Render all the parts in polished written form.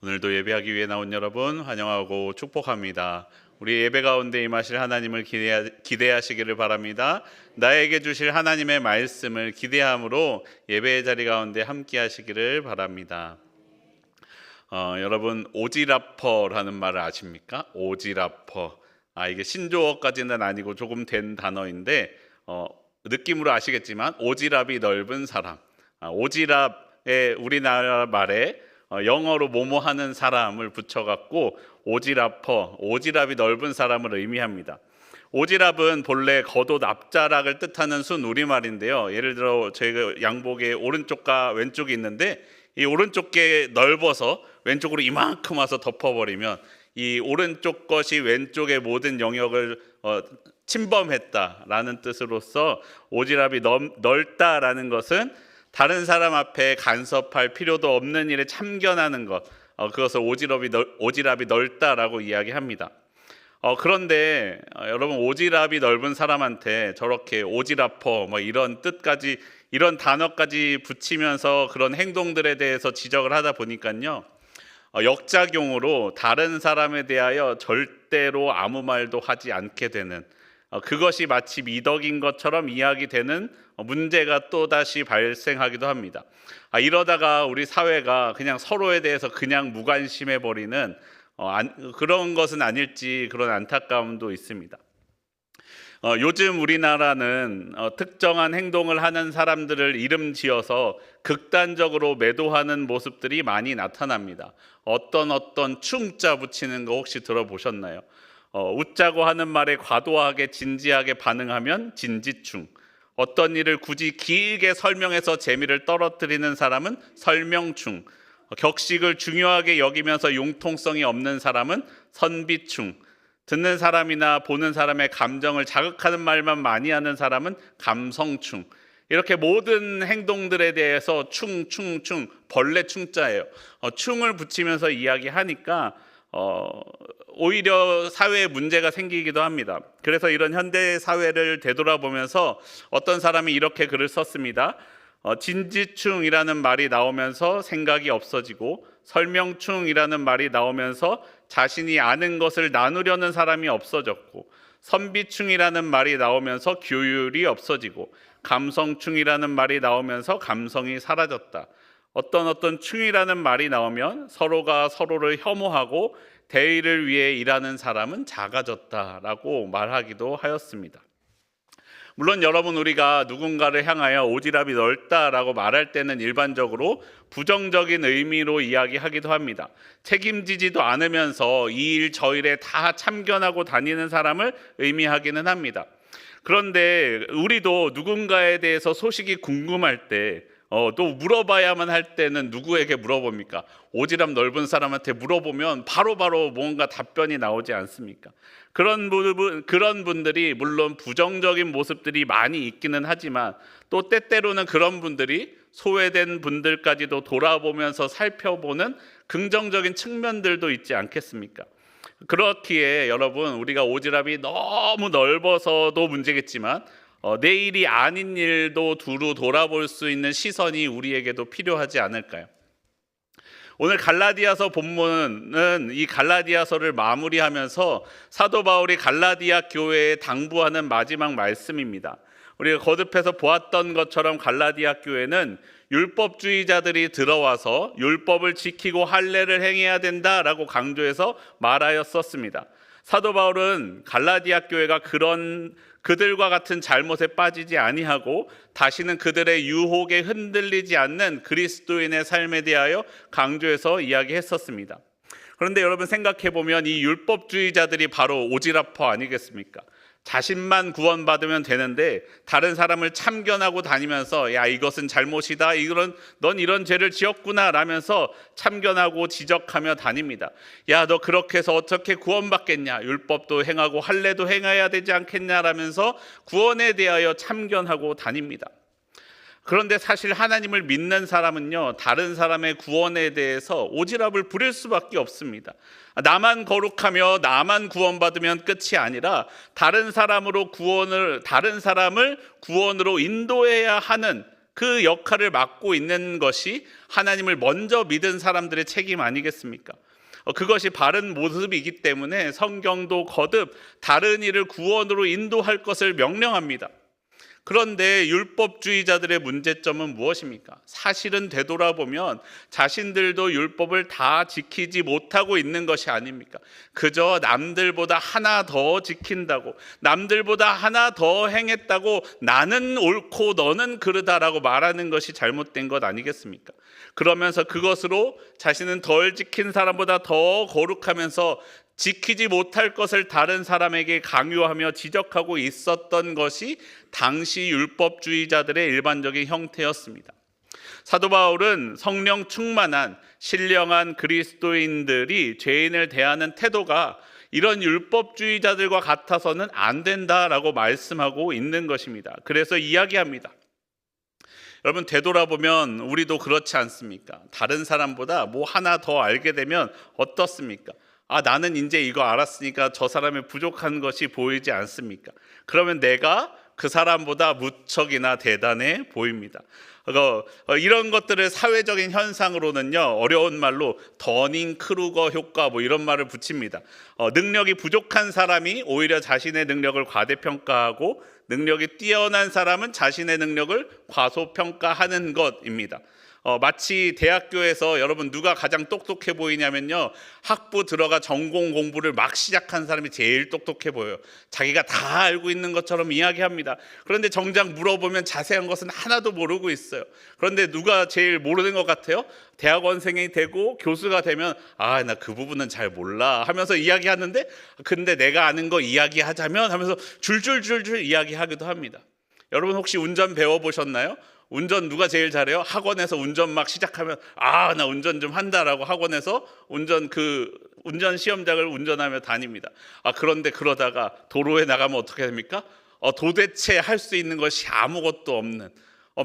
오늘도 예배하기 위해 나온 여러분 환영하고 축복합니다. 우리 예배 가운데 임하실 하나님을 기대하시기를 바랍니다. 나에게 주실 하나님의 말씀을 기대함으로 예배의 자리 가운데 함께 하시기를 바랍니다. 여러분 오지라퍼라는 말을 아십니까? 오지라퍼. 이게 신조어까지는 아니고 조금 된 단어인데 느낌으로 아시겠지만 오지랖이 넓은 사람. 오지랖에 우리나라 말에 영어로 뭐뭐 하는 사람을 붙여갖고 오지라퍼, 오지랖이 넓은 사람을 의미합니다. 오지랖은 본래 겉옷 앞자락을 뜻하는 순 우리말인데요. 예를 들어 저희가 양복의 오른쪽과 왼쪽이 있는데 이 오른쪽 게 넓어서 왼쪽으로 이만큼 와서 덮어버리면 이 오른쪽 것이 왼쪽의 모든 영역을 침범했다라는 뜻으로서 오지랖이 넓다라는 것은 다른 사람 앞에 간섭할 필요도 없는 일에 참견하는 것, 그것을 오지랖이 넓다라고 이야기합니다. 그런데 여러분 오지랖이 넓은 사람한테 저렇게 오지라퍼 이런 뜻까지 이런 단어까지 붙이면서 그런 행동들에 대해서 지적을 하다 보니까요, 역작용으로 다른 사람에 대하여 절대로 아무 말도 하지 않게 되는, 그것이 마치 미덕인 것처럼 이야기되는 문제가 또다시 발생하기도 합니다. 이러다가 우리 사회가 그냥 서로에 대해서 그냥 무관심해버리는 그런 것은 아닐지 그런 안타까움도 있습니다. 요즘 우리나라는 특정한 행동을 하는 사람들을 이름 지어서 극단적으로 매도하는 모습들이 많이 나타납니다. 어떤 충자 붙이는 거 혹시 들어보셨나요? 웃자고 하는 말에 과도하게 진지하게 반응하면 진지충, 어떤 일을 굳이 길게 설명해서 재미를 떨어뜨리는 사람은 설명충, 격식을 중요하게 여기면서 융통성이 없는 사람은 선비충, 듣는 사람이나 보는 사람의 감정을 자극하는 말만 많이 하는 사람은 감성충. 이렇게 모든 행동들에 대해서 충, 벌레 충자예요. 충을 붙이면서 이야기하니까 오히려 사회에 문제가 생기기도 합니다. 그래서 이런 현대 사회를 되돌아보면서 어떤 사람이 이렇게 글을 썼습니다. 진지충이라는 말이 나오면서 생각이 없어지고 설명충이라는 말이 나오면서 자신이 아는 것을 나누려는 사람이 없어졌고, 선비충이라는 말이 나오면서 규율이 없어지고, 감성충이라는 말이 나오면서 감성이 사라졌다. 어떤 충이라는 말이 나오면 서로가 서로를 혐오하고 대의를 위해 일하는 사람은 작아졌다라고 말하기도 하였습니다. 물론 여러분, 우리가 누군가를 향하여 오지랖이 넓다라고 말할 때는 일반적으로 부정적인 의미로 이야기하기도 합니다. 책임지지도 않으면서 이 일 저 일에 다 참견하고 다니는 사람을 의미하기는 합니다. 그런데 우리도 누군가에 대해서 소식이 궁금할 때 또 물어봐야만 할 때는 누구에게 물어봅니까? 오지랖 넓은 사람한테 물어보면 바로바로 뭔가 답변이 나오지 않습니까? 그런 분들이 물론 부정적인 모습들이 많이 있기는 하지만 또 때때로는 그런 분들이 소외된 분들까지도 돌아보면서 살펴보는 긍정적인 측면들도 있지 않겠습니까? 그렇기에 여러분, 우리가 오지랖이 너무 넓어서도 문제겠지만 내일이 아닌 일도 두루 돌아볼 수 있는 시선이 우리에게도 필요하지 않을까요? 오늘 갈라디아서 본문은 이 갈라디아서를 마무리하면서 사도 바울이 갈라디아 교회에 당부하는 마지막 말씀입니다. 우리가 거듭해서 보았던 것처럼 갈라디아 교회는 율법주의자들이 들어와서 율법을 지키고 할례를 행해야 된다라고 강조해서 말하였었습니다. 사도 바울은 갈라디아 교회가 그들과 같은 잘못에 빠지지 아니하고 다시는 그들의 유혹에 흔들리지 않는 그리스도인의 삶에 대하여 강조해서 이야기했었습니다. 그런데 여러분, 생각해보면 이 율법주의자들이 바로 오지라퍼 아니겠습니까? 자신만 구원받으면 되는데 다른 사람을 참견하고 다니면서 야, 이것은 잘못이다, 넌 이런 죄를 지었구나 라면서 참견하고 지적하며 다닙니다. 야, 너 그렇게 해서 어떻게 구원받겠냐, 율법도 행하고 할례도 행해야 되지 않겠냐 라면서 구원에 대하여 참견하고 다닙니다. 그런데 사실 하나님을 믿는 사람은요, 다른 사람의 구원에 대해서 오지랖을 부릴 수밖에 없습니다. 나만 거룩하며 나만 구원받으면 끝이 아니라 다른 사람을 구원으로 인도해야 하는 그 역할을 맡고 있는 것이 하나님을 먼저 믿은 사람들의 책임 아니겠습니까? 그것이 바른 모습이기 때문에 성경도 거듭 다른 이를 구원으로 인도할 것을 명령합니다. 그런데 율법주의자들의 문제점은 무엇입니까? 사실은 되돌아보면 자신들도 율법을 다 지키지 못하고 있는 것이 아닙니까? 그저 남들보다 하나 더 지킨다고, 남들보다 하나 더 행했다고 나는 옳고 너는 그르다라고 말하는 것이 잘못된 것 아니겠습니까? 그러면서 그것으로 자신은 덜 지킨 사람보다 더 거룩하면서 지키지 못할 것을 다른 사람에게 강요하며 지적하고 있었던 것이 당시 율법주의자들의 일반적인 형태였습니다. 사도 바울은 성령 충만한 신령한 그리스도인들이 죄인을 대하는 태도가 이런 율법주의자들과 같아서는 안 된다라고 말씀하고 있는 것입니다. 그래서 이야기합니다. 여러분, 되돌아보면 우리도 그렇지 않습니까? 다른 사람보다 뭐 하나 더 알게 되면 어떻습니까? 나는 이제 이거 알았으니까 저 사람의 부족한 것이 보이지 않습니까? 그러면 내가 그 사람보다 무척이나 대단해 보입니다. 이런 것들을 사회적인 현상으로는요, 어려운 말로 더닝 크루거 효과 이런 말을 붙입니다. 능력이 부족한 사람이 오히려 자신의 능력을 과대평가하고 능력이 뛰어난 사람은 자신의 능력을 과소평가하는 것입니다. 마치 대학교에서 여러분 누가 가장 똑똑해 보이냐면요, 학부 들어가 전공 공부를 막 시작한 사람이 제일 똑똑해 보여요. 자기가 다 알고 있는 것처럼 이야기합니다. 그런데 정작 물어보면 자세한 것은 하나도 모르고 있어요. 그런데 누가 제일 모르는 것 같아요? 대학원생이 되고 교수가 되면 나 그 부분은 잘 몰라 하면서 이야기하는데, 근데 내가 아는 거 이야기하자면 하면서 줄줄줄줄 이야기하기도 합니다. 여러분 혹시 운전 배워보셨나요? 운전 누가 제일 잘해요? 학원에서 운전 막 시작하면 나 운전 좀 한다라고 학원에서 운전 시험장을 운전하며 다닙니다. 그런데 그러다가 도로에 나가면 어떻게 됩니까? 도대체 할 수 있는 것이 아무것도 없는,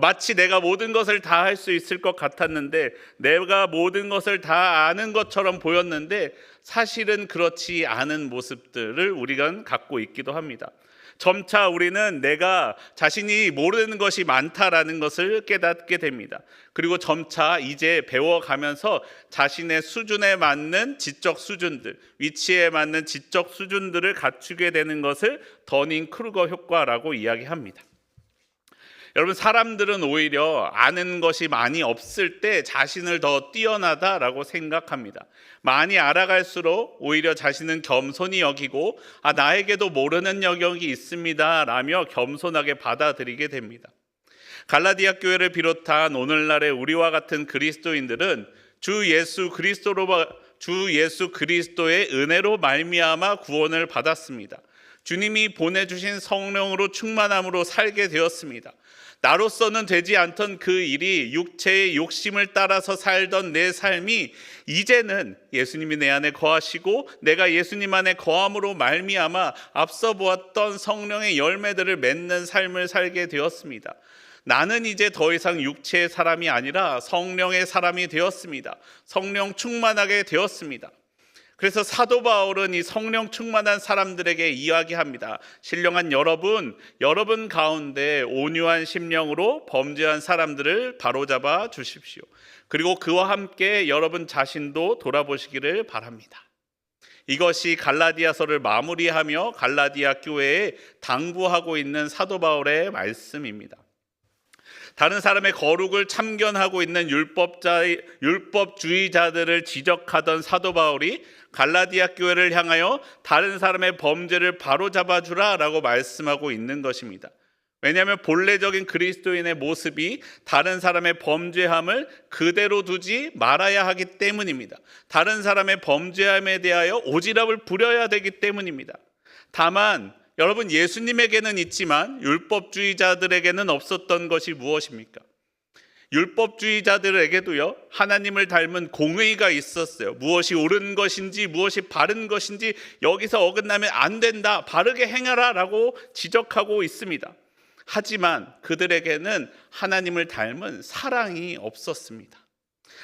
마치 내가 모든 것을 다 할 수 있을 것 같았는데, 내가 모든 것을 다 아는 것처럼 보였는데 사실은 그렇지 않은 모습들을 우리가 갖고 있기도 합니다. 점차 우리는 내가 자신이 모르는 것이 많다라는 것을 깨닫게 됩니다. 그리고 점차 이제 배워가면서 자신의 수준에 맞는 지적 수준들, 위치에 맞는 지적 수준들을 갖추게 되는 것을 더닝 크루거 효과라고 이야기합니다. 여러분, 사람들은 오히려 아는 것이 많이 없을 때 자신을 더 뛰어나다라고 생각합니다. 많이 알아갈수록 오히려 자신은 겸손히 여기고 나에게도 모르는 영역이 있습니다 라며 겸손하게 받아들이게 됩니다. 갈라디아 교회를 비롯한 오늘날의 우리와 같은 그리스도인들은 주 예수 그리스도의 은혜로 말미암아 구원을 받았습니다. 주님이 보내주신 성령으로 충만함으로 살게 되었습니다. 나로서는 되지 않던 그 일이 육체의 욕심을 따라서 살던 내 삶이 이제는 예수님이 내 안에 거하시고 내가 예수님 안에 거함으로 말미암아 앞서 보았던 성령의 열매들을 맺는 삶을 살게 되었습니다. 나는 이제 더 이상 육체의 사람이 아니라 성령의 사람이 되었습니다. 성령 충만하게 되었습니다. 그래서 사도 바울은 이 성령 충만한 사람들에게 이야기합니다. 신령한 여러분 가운데 온유한 심령으로 범죄한 사람들을 바로잡아 주십시오. 그리고 그와 함께 여러분 자신도 돌아보시기를 바랍니다. 이것이 갈라디아서를 마무리하며 갈라디아 교회에 당부하고 있는 사도 바울의 말씀입니다. 다른 사람의 거룩을 참견하고 있는 율법주의자들을 지적하던 사도 바울이 갈라디아 교회를 향하여 다른 사람의 범죄를 바로잡아 주라라고 말씀하고 있는 것입니다. 왜냐하면 본래적인 그리스도인의 모습이 다른 사람의 범죄함을 그대로 두지 말아야 하기 때문입니다. 다른 사람의 범죄함에 대하여 오지랖을 부려야 되기 때문입니다. 다만 여러분, 예수님에게는 있지만 율법주의자들에게는 없었던 것이 무엇입니까? 율법주의자들에게도요, 하나님을 닮은 공의가 있었어요. 무엇이 옳은 것인지 무엇이 바른 것인지 여기서 어긋나면 안 된다, 바르게 행하라 라고 지적하고 있습니다. 하지만 그들에게는 하나님을 닮은 사랑이 없었습니다.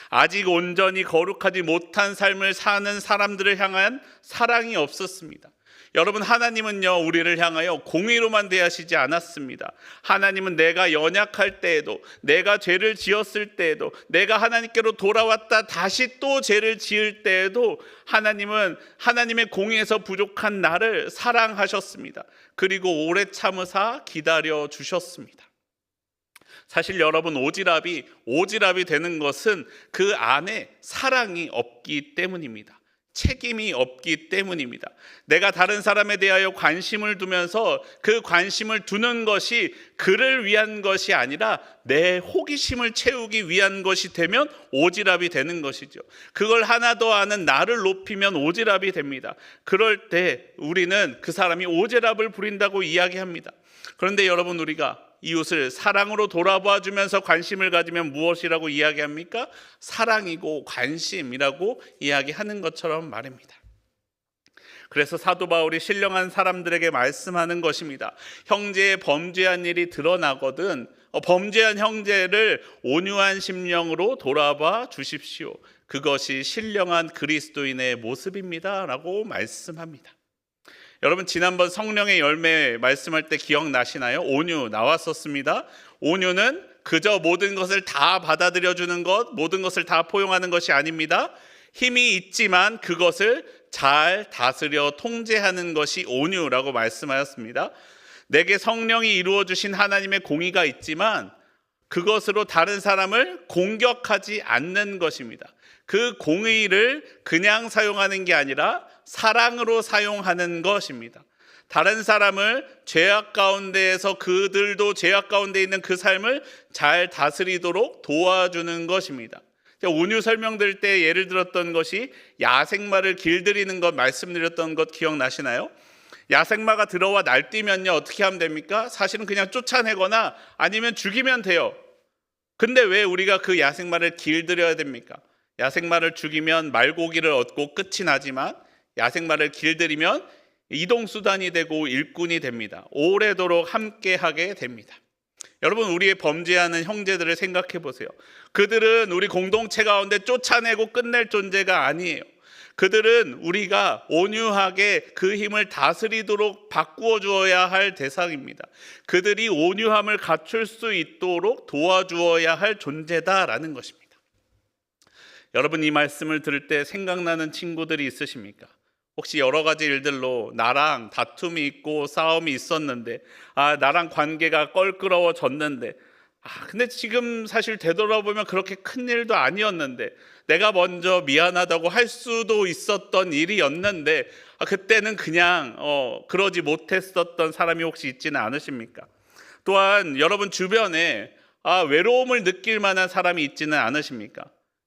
아직 온전히 거룩하지 못한 삶을 사는 사람들을 향한 사랑이 없었습니다. 여러분, 하나님은요, 우리를 향하여 공의로만 대하시지 않았습니다. 하나님은 내가 연약할 때에도, 내가 죄를 지었을 때에도, 내가 하나님께로 돌아왔다 다시 또 죄를 지을 때에도 하나님은 하나님의 공의에서 부족한 나를 사랑하셨습니다. 그리고 오래 참으사 기다려 주셨습니다. 사실 여러분, 오지랖이 되는 것은 그 안에 사랑이 없기 때문입니다. 책임이 없기 때문입니다. 내가 다른 사람에 대하여 관심을 두면서 그 관심을 두는 것이 그를 위한 것이 아니라 내 호기심을 채우기 위한 것이 되면 오지랖이 되는 것이죠. 그걸 하나 더 아는 나를 높이면 오지랖이 됩니다. 그럴 때 우리는 그 사람이 오지랖을 부린다고 이야기합니다. 그런데 여러분, 우리가 이웃을 사랑으로 돌아봐 주면서 관심을 가지면 무엇이라고 이야기합니까? 사랑이고 관심이라고 이야기하는 것처럼 말입니다. 그래서 사도 바울이 신령한 사람들에게 말씀하는 것입니다. 형제의 범죄한 일이 드러나거든 범죄한 형제를 온유한 심령으로 돌아봐 주십시오. 그것이 신령한 그리스도인의 모습입니다 라고 말씀합니다. 여러분, 지난번 성령의 열매 말씀할 때 기억나시나요? 온유 나왔었습니다. 온유는 그저 모든 것을 다 받아들여 주는 것, 모든 것을 다 포용하는 것이 아닙니다. 힘이 있지만 그것을 잘 다스려 통제하는 것이 온유라고 말씀하였습니다. 내게 성령이 이루어 주신 하나님의 공의가 있지만 그것으로 다른 사람을 공격하지 않는 것입니다. 그 공의를 그냥 사용하는 게 아니라 사랑으로 사용하는 것입니다. 다른 사람을 죄악 가운데에서 그들도 죄악 가운데 있는 그 삶을 잘 다스리도록 도와주는 것입니다. 온유 설명드릴 때 예를 들었던 것이 야생마를 길들이는 것 말씀드렸던 것 기억나시나요? 야생마가 들어와 날뛰면요, 어떻게 하면 됩니까? 사실은 그냥 쫓아내거나 아니면 죽이면 돼요. 근데 왜 우리가 그 야생마를 길들여야 됩니까? 야생마를 죽이면 말고기를 얻고 끝이 나지만 야생마를 길들이면 이동수단이 되고 일꾼이 됩니다. 오래도록 함께하게 됩니다. 여러분, 우리의 범죄하는 형제들을 생각해 보세요. 그들은 우리 공동체 가운데 쫓아내고 끝낼 존재가 아니에요. 그들은 우리가 온유하게 그 힘을 다스리도록 바꾸어 주어야 할 대상입니다. 그들이 온유함을 갖출 수 있도록 도와주어야 할 존재다라는 것입니다. 여러분, 이 말씀을 들을 때 생각나는 친구들이 있으십니까? 혹시 여러 가지 일들로 나랑 다툼이 있고 싸움이 있었는데, 나랑 관계가 껄끄러워졌는데, 근데 지금 사실 되돌아보면 그렇게 큰 일도 아니었는데, 내가 먼저 미안하다고 할 수도 있었던 일이었는데, 그때는 그냥 그러지 못했었던 사람이 혹시 있지는 않으십니까? 또한 여러분 주변에 외로움을 느낄 만한 사람이 있지는 않으십니까?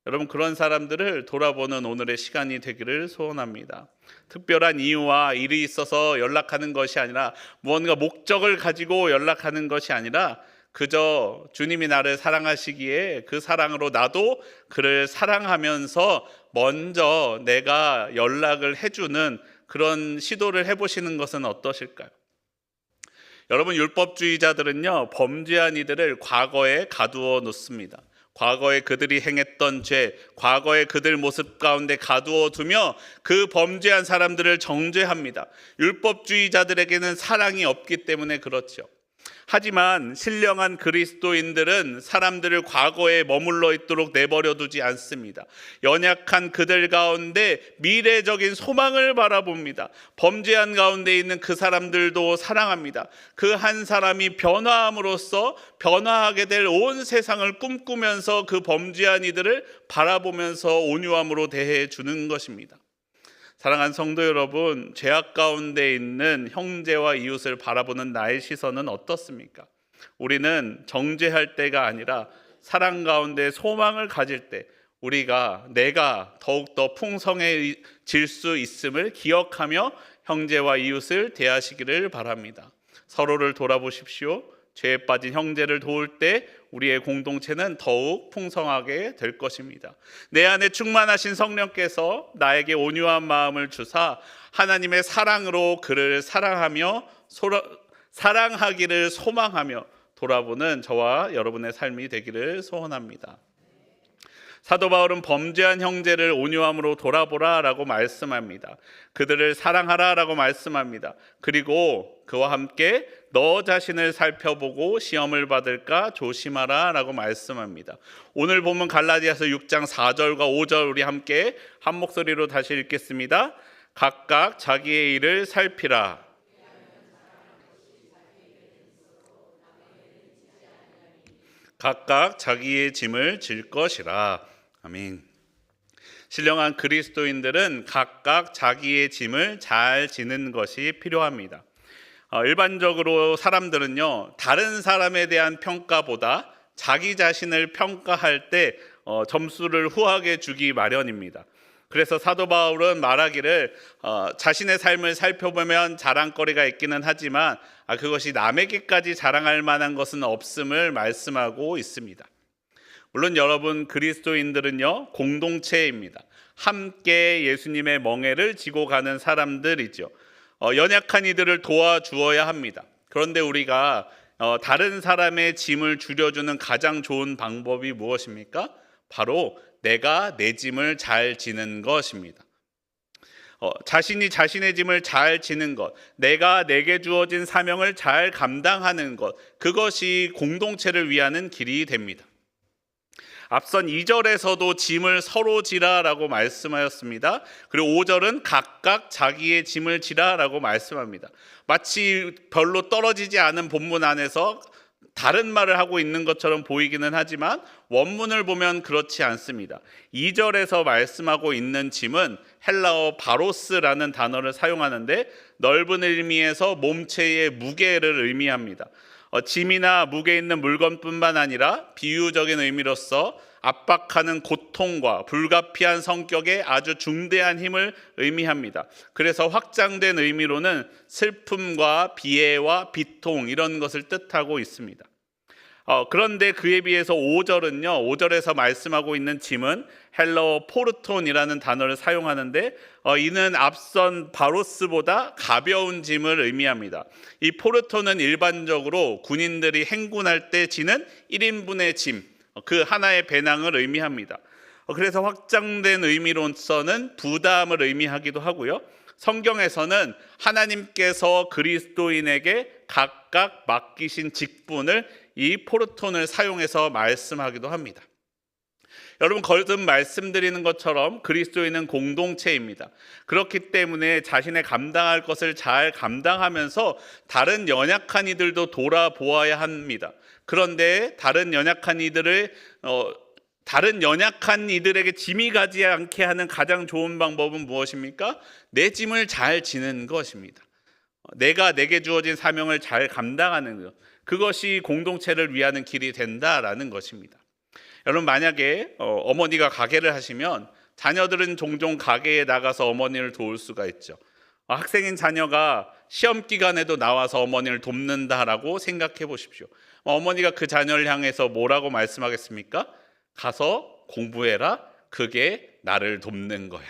여러분, 그런 사람들을 돌아보는 오늘의 시간이 되기를 소원합니다. 특별한 이유와 일이 있어서 연락하는 것이 아니라 무언가 목적을 가지고 연락하는 것이 아니라 그저 주님이 나를 사랑하시기에 그 사랑으로 나도 그를 사랑하면서 먼저 내가 연락을 해주는 그런 시도를 해보시는 것은 어떠실까요? 여러분, 율법주의자들은요, 범죄한 이들을 과거에 가두어 놓습니다. 과거에 그들이 행했던 죄, 과거의 그들 모습 가운데 가두어 두며 그 범죄한 사람들을 정죄합니다. 율법주의자들에게는 사랑이 없기 때문에 그렇죠. 하지만 신령한 그리스도인들은 사람들을 과거에 머물러 있도록 내버려 두지 않습니다. 연약한 그들 가운데 미래적인 소망을 바라봅니다. 범죄한 가운데 있는 그 사람들도 사랑합니다. 그 한 사람이 변화함으로써 변화하게 될 온 세상을 꿈꾸면서 그 범죄한 이들을 바라보면서 온유함으로 대해 주는 것입니다. 사랑하는 성도 여러분, 죄악 가운데 있는 형제와 이웃을 바라보는 나의 시선은 어떻습니까? 우리는 정죄할 때가 아니라 사랑 가운데 소망을 가질 때 내가 더욱더 풍성해질 수 있음을 기억하며 형제와 이웃을 대하시기를 바랍니다. 서로를 돌아보십시오. 죄에 빠진 형제를 도울 때 우리의 공동체는 더욱 풍성하게 될 것입니다. 내 안에 충만하신 성령께서 나에게 온유한 마음을 주사 하나님의 사랑으로 그를 사랑하기를 소망하며 돌아보는 저와 여러분의 삶이 되기를 소원합니다. 사도 바울은 범죄한 형제를 온유함으로 돌아보라라고 말씀합니다. 그들을 사랑하라라고 말씀합니다. 그리고 그와 함께 너 자신을 살펴보고 시험을 받을까 조심하라라고 말씀합니다. 오늘 보면 갈라디아서 6장 4절과 5절 우리 함께 한 목소리로 다시 읽겠습니다. 각각 자기의 일을 살피라. 각각 자기의 짐을 질 것이라. 아멘. 신령한 그리스도인들은 각각 자기의 짐을 잘 지는 것이 필요합니다. 일반적으로 사람들은요, 다른 사람에 대한 평가보다 자기 자신을 평가할 때 점수를 후하게 주기 마련입니다. 그래서 사도 바울은 말하기를 자신의 삶을 살펴보면 자랑거리가 있기는 하지만 그것이 남에게까지 자랑할 만한 것은 없음을 말씀하고 있습니다. 물론 여러분, 그리스도인들은요, 공동체입니다. 함께 예수님의 멍에를 지고 가는 사람들이죠. 연약한 이들을 도와주어야 합니다. 그런데 우리가 다른 사람의 짐을 줄여주는 가장 좋은 방법이 무엇입니까? 바로 내가 내 짐을 잘 지는 것입니다. 자신이 자신의 짐을 잘 지는 것, 내가 내게 주어진 사명을 잘 감당하는 것, 그것이 공동체를 위하는 길이 됩니다. 앞선 2절에서도 짐을 서로 지라라고 말씀하였습니다. 그리고 5절은 각각 자기의 짐을 지라라고 말씀합니다. 마치 별로 떨어지지 않은 본문 안에서 다른 말을 하고 있는 것처럼 보이기는 하지만 원문을 보면 그렇지 않습니다. 2절에서 말씀하고 있는 짐은 헬라어 바로스라는 단어를 사용하는데 넓은 의미에서 몸체의 무게를 의미합니다. 짐이나 무게 있는 물건뿐만 아니라 비유적인 의미로서 압박하는 고통과 불가피한 성격의 아주 중대한 힘을 의미합니다. 그래서 확장된 의미로는 슬픔과 비애와 비통 이런 것을 뜻하고 있습니다. 그런데 그에 비해서 5절은요, 5절에서 말씀하고 있는 짐은 헬라어 포르톤이라는 단어를 사용하는데 이는 앞선 바로스보다 가벼운 짐을 의미합니다. 이 포르톤은 일반적으로 군인들이 행군할 때 지는 1인분의 짐, 그 하나의 배낭을 의미합니다. 그래서 확장된 의미로서는 부담을 의미하기도 하고요. 성경에서는 하나님께서 그리스도인에게 각각 맡기신 직분을 이 포르톤을 사용해서 말씀하기도 합니다. 여러분, 거듭 말씀드리는 것처럼 그리스도인은 공동체입니다. 그렇기 때문에 자신의 감당할 것을 잘 감당하면서 다른 연약한 이들도 돌아보아야 합니다. 그런데 다른 연약한 이들에게 짐이 가지 않게 하는 가장 좋은 방법은 무엇입니까? 내 짐을 잘 지는 것입니다. 내가 내게 주어진 사명을 잘 감당하는 것, 그것이 공동체를 위하는 길이 된다라는 것입니다. 여러분, 만약에 어머니가 가게를 하시면 자녀들은 종종 가게에 나가서 어머니를 도울 수가 있죠. 학생인 자녀가 시험 기간에도 나와서 어머니를 돕는다라고 생각해 보십시오. 어머니가 그 자녀를 향해서 뭐라고 말씀하겠습니까? 가서 공부해라. 그게 나를 돕는 거야.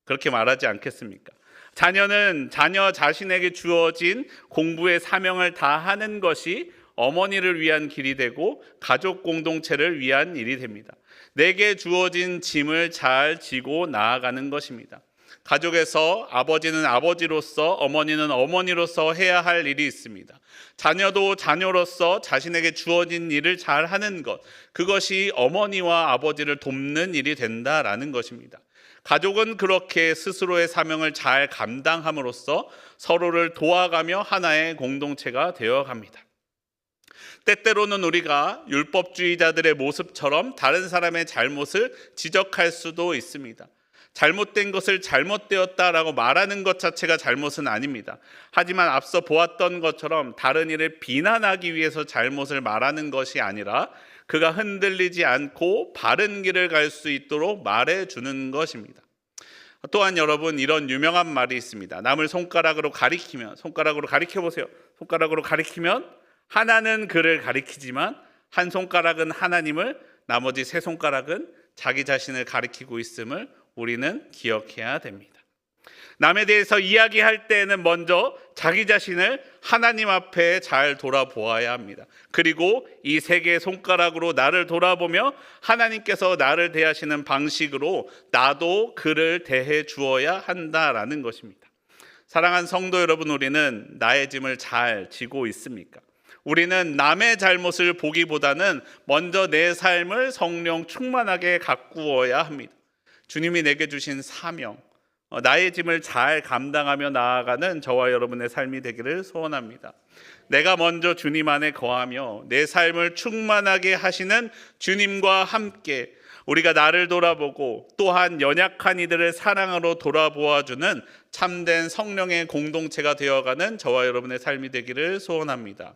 그렇게 말하지 않겠습니까? 자녀는 자녀 자신에게 주어진 공부의 사명을 다하는 것이 어머니를 위한 길이 되고 가족 공동체를 위한 일이 됩니다. 내게 주어진 짐을 잘 지고 나아가는 것입니다. 가족에서 아버지는 아버지로서, 어머니는 어머니로서 해야 할 일이 있습니다. 자녀도 자녀로서 자신에게 주어진 일을 잘 하는 것, 그것이 어머니와 아버지를 돕는 일이 된다라는 것입니다. 가족은 그렇게 스스로의 사명을 잘 감당함으로써 서로를 도와가며 하나의 공동체가 되어갑니다. 때때로는 우리가 율법주의자들의 모습처럼 다른 사람의 잘못을 지적할 수도 있습니다. 잘못된 것을 잘못되었다라고 말하는 것 자체가 잘못은 아닙니다. 하지만 앞서 보았던 것처럼 다른 이를 비난하기 위해서 잘못을 말하는 것이 아니라 그가 흔들리지 않고 바른 길을 갈 수 있도록 말해주는 것입니다. 또한 여러분, 이런 유명한 말이 있습니다. 남을 손가락으로 가리키면, 손가락으로 가리켜보세요. 손가락으로 가리키면 하나는 그를 가리키지만 한 손가락은 하나님을, 나머지 세 손가락은 자기 자신을 가리키고 있음을 우리는 기억해야 됩니다. 남에 대해서 이야기할 때에는 먼저 자기 자신을 하나님 앞에 잘 돌아보아야 합니다. 그리고 이 세 개의 손가락으로 나를 돌아보며 하나님께서 나를 대하시는 방식으로 나도 그를 대해 주어야 한다라는 것입니다. 사랑하는 성도 여러분, 우리는 나의 짐을 잘 지고 있습니까? 우리는 남의 잘못을 보기보다는 먼저 내 삶을 성령 충만하게 가꾸어야 합니다. 주님이 내게 주신 사명, 나의 짐을 잘 감당하며 나아가는 저와 여러분의 삶이 되기를 소원합니다. 내가 먼저 주님 안에 거하며 내 삶을 충만하게 하시는 주님과 함께 우리가 나를 돌아보고 또한 연약한 이들을 사랑으로 돌아보아주는 참된 성령의 공동체가 되어가는 저와 여러분의 삶이 되기를 소원합니다.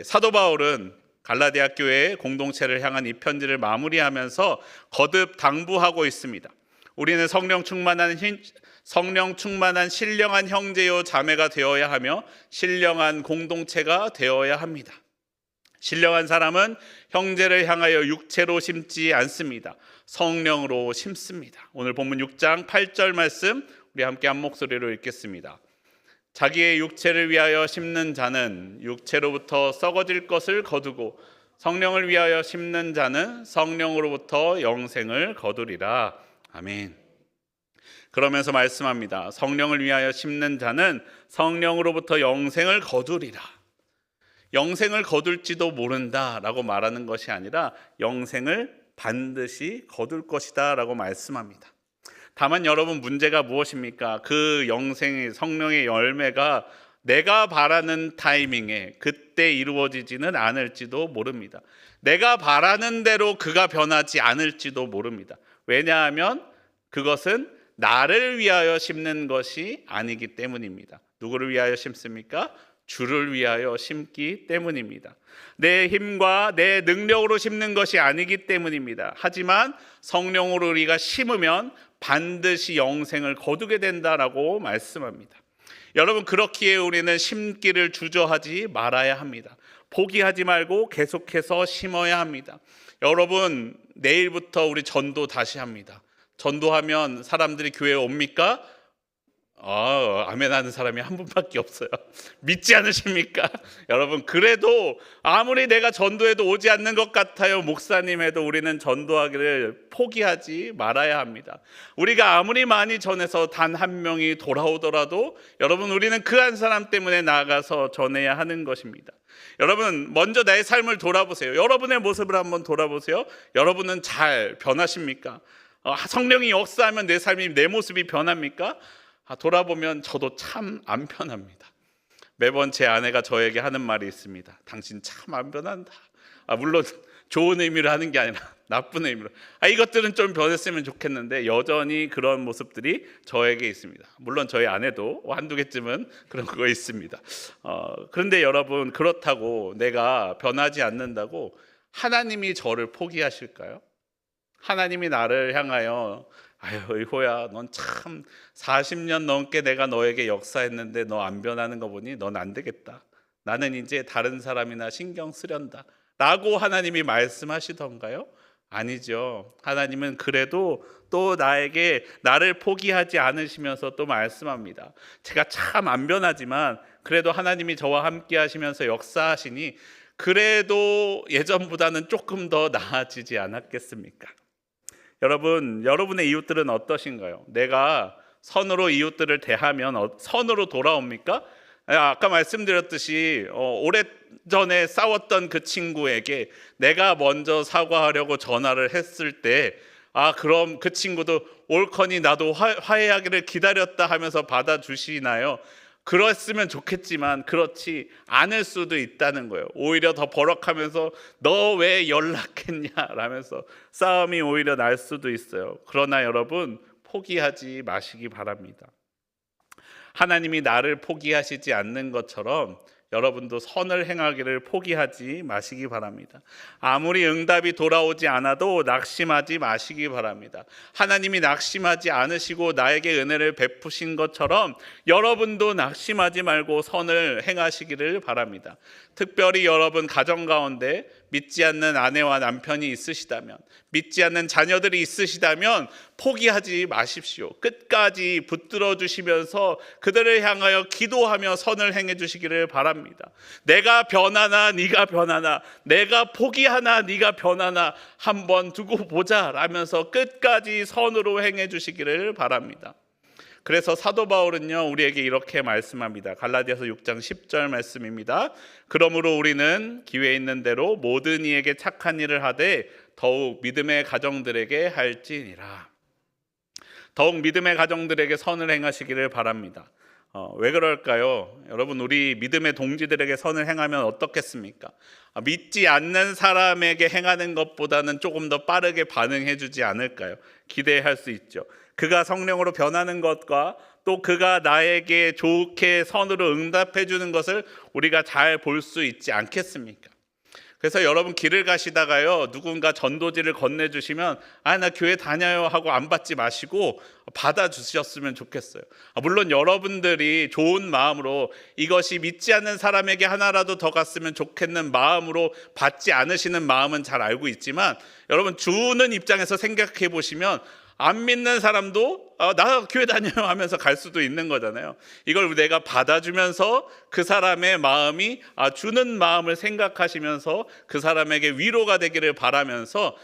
사도 바울은 갈라디아 교회의 공동체를 향한 이 편지를 마무리하면서 거듭 당부하고 있습니다. 우리는 성령 충만한 신령한 형제요 자매가 되어야 하며 신령한 공동체가 되어야 합니다. 신령한 사람은 형제를 향하여 육체로 심지 않습니다. 성령으로 심습니다. 오늘 본문 6장 8절 말씀 우리 함께 한 목소리로 읽겠습니다. 자기의 육체를 위하여 심는 자는 육체로부터 썩어질 것을 거두고 성령을 위하여 심는 자는 성령으로부터 영생을 거두리라. 아멘. 그러면서 말씀합니다. 성령을 위하여 심는 자는 성령으로부터 영생을 거두리라. 영생을 거둘지도 모른다라고 말하는 것이 아니라 영생을 반드시 거둘 것이다 라고 말씀합니다. 다만 여러분, 문제가 무엇입니까? 그 영생의 성령의 열매가 내가 바라는 타이밍에 그때 이루어지지는 않을지도 모릅니다. 내가 바라는 대로 그가 변하지 않을지도 모릅니다. 왜냐하면 그것은 나를 위하여 심는 것이 아니기 때문입니다. 누구를 위하여 심습니까? 주를 위하여 심기 때문입니다. 내 힘과 내 능력으로 심는 것이 아니기 때문입니다. 하지만 성령으로 우리가 심으면 반드시 영생을 거두게 된다라고 말씀합니다. 여러분, 그렇기에 우리는 심기를 주저하지 말아야 합니다. 포기하지 말고 계속해서 심어야 합니다. 여러분, 내일부터 우리 전도 다시 합니다. 전도하면 사람들이 교회에 옵니까? 아멘 하는 사람이 한 분밖에 없어요. 믿지 않으십니까? 여러분, 그래도 아무리 내가 전도해도 오지 않는 것 같아요 목사님 해도 우리는 전도하기를 포기하지 말아야 합니다. 우리가 아무리 많이 전해서 단 한 명이 돌아오더라도 여러분, 우리는 그 한 사람 때문에 나아가서 전해야 하는 것입니다. 여러분, 먼저 나의 삶을 돌아보세요. 여러분의 모습을 한번 돌아보세요. 여러분은 잘 변하십니까? 성령이 역사하면 내 삶이, 내 모습이 변합니까? 돌아보면 저도 참 안 변합니다. 매번 제 아내가 저에게 하는 말이 있습니다. 당신 참 안 변한다. 물론 좋은 의미로 하는 게 아니라 나쁜 의미로. 이것들은 좀 변했으면 좋겠는데 여전히 그런 모습들이 저에게 있습니다. 물론 저희 아내도 한두 개쯤은 그런 거 있습니다. 그런데 여러분, 그렇다고 내가 변하지 않는다고 하나님이 저를 포기하실까요? 하나님이 나를 향하여 의호야, 넌 참 40년 넘게 내가 너에게 역사했는데 너 안 변하는 거 보니 넌 안 되겠다. 나는 이제 다른 사람이나 신경 쓰련다 라고 하나님이 말씀하시던가요? 아니죠. 하나님은 그래도 또 나를 포기하지 않으시면서 또 말씀합니다. 제가 참 안 변하지만 그래도 하나님이 저와 함께 하시면서 역사하시니 그래도 예전보다는 조금 더 나아지지 않았겠습니까? 여러분, 여러분의 이웃들은 어떠신가요? 내가 선으로 이웃들을 대하면 선으로 돌아옵니까? 아까 말씀드렸듯이 오래전에 싸웠던 그 친구에게 내가 먼저 사과하려고 전화를 했을 때 그럼 그 친구도 옳거니 나도 화해하기를 기다렸다 하면서 받아주시나요? 그랬으면 좋겠지만 그렇지 않을 수도 있다는 거예요. 오히려 더 버럭하면서 너 왜 연락했냐 라면서 싸움이 오히려 날 수도 있어요. 그러나 여러분, 포기하지 마시기 바랍니다. 하나님이 나를 포기하시지 않는 것처럼 여러분도 선을 행하기를 포기하지 마시기 바랍니다. 아무리 응답이 돌아오지 않아도 낙심하지 마시기 바랍니다. 하나님이 낙심하지 않으시고 나에게 은혜를 베푸신 것처럼 여러분도 낙심하지 말고 선을 행하시기를 바랍니다. 특별히 여러분 가정 가운데 믿지 않는 아내와 남편이 있으시다면, 믿지 않는 자녀들이 있으시다면 포기하지 마십시오. 끝까지 붙들어 주시면서 그들을 향하여 기도하며 선을 행해 주시기를 바랍니다. 내가 변하나 네가 변하나, 내가 포기하나 네가 변하나 한번 두고 보자 라면서 끝까지 선으로 행해 주시기를 바랍니다. 그래서 사도 바울은요, 우리에게 이렇게 말씀합니다. 갈라디아서 6장 10절 말씀입니다. 그러므로 우리는 기회 있는 대로 모든 이에게 착한 일을 하되 더욱 믿음의 가정들에게 할지니라. 더욱 믿음의 가정들에게 선을 행하시기를 바랍니다. 왜 그럴까요? 여러분, 우리 믿음의 동지들에게 선을 행하면 어떻겠습니까? 믿지 않는 사람에게 행하는 것보다는 조금 더 빠르게 반응해 주지 않을까요? 기대할 수 있죠. 그가 성령으로 변하는 것과 또 그가 나에게 좋게 선으로 응답해 주는 것을 우리가 잘 볼 수 있지 않겠습니까? 그래서 여러분, 길을 가시다가요, 누군가 전도지를 건네주시면 나 교회 다녀요 하고 안 받지 마시고 받아주셨으면 좋겠어요. 물론 여러분들이 좋은 마음으로 이것이 믿지 않는 사람에게 하나라도 더 갔으면 좋겠는 마음으로 받지 않으시는 마음은 잘 알고 있지만, 여러분, 주는 입장에서 생각해 보시면 안 믿는 사람도 나 교회 다녀요 하면서 갈 수도 있는 거잖아요. 이걸 내가 받아주면서 그 사람의 마음이 주는 마음을 생각하시면서 그 사람에게 위로가 되기를 바라면서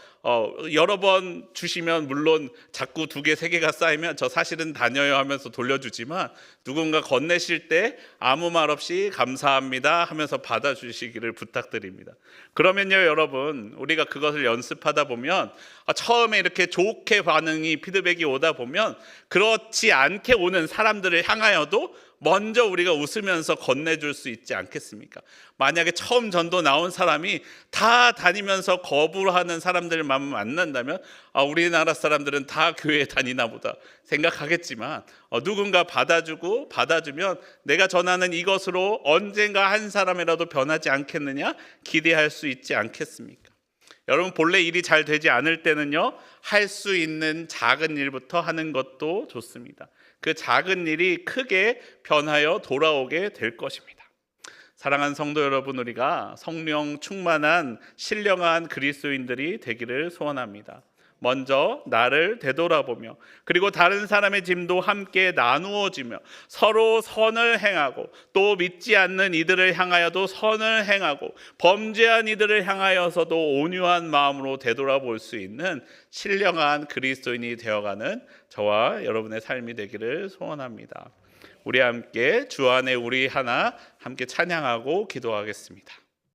여러 번 주시면, 물론 자꾸 2개, 3개가 쌓이면 저 사실은 다녀요 하면서 돌려주지만, 누군가 건네실 때 아무 말 없이 감사합니다 하면서 받아주시기를 부탁드립니다. 그러면요, 여러분, 우리가 그것을 연습하다 보면 처음에 이렇게 좋게 반응이, 피드백이 오다 보면 그렇지 않게 오는 사람들을 향하여도 먼저 우리가 웃으면서 건네줄 수 있지 않겠습니까? 만약에 처음 전도 나온 사람이 다 다니면서 거부하는 사람들만 만난다면 우리나라 사람들은 다 교회에 다니나 보다 생각하겠지만, 누군가 받아주면 내가 전하는 이것으로 언젠가 한 사람이라도 변하지 않겠느냐 기대할 수 있지 않겠습니까? 여러분, 본래 일이 잘 되지 않을 때는요, 할 수 있는 작은 일부터 하는 것도 좋습니다. 그 작은 일이 크게 변하여 돌아오게 될 것입니다. 사랑하는 성도 여러분, 우리가 성령 충만한 신령한 그리스도인들이 되기를 소원합니다. 먼저 나를 되돌아보며, 그리고 다른 사람의 짐도 함께 나누어지며 서로 선을 행하고, 또 믿지 않는 이들을 향하여도 선을 행하고, 범죄한 이들을 향하여서도 온유한 마음으로 되돌아볼 수 있는 신령한 그리스도인이 되어가는 저와 여러분의 삶이 되기를 소원합니다. 우리 함께 주 안에 우리 하나 함께 찬양하고 기도하겠습니다.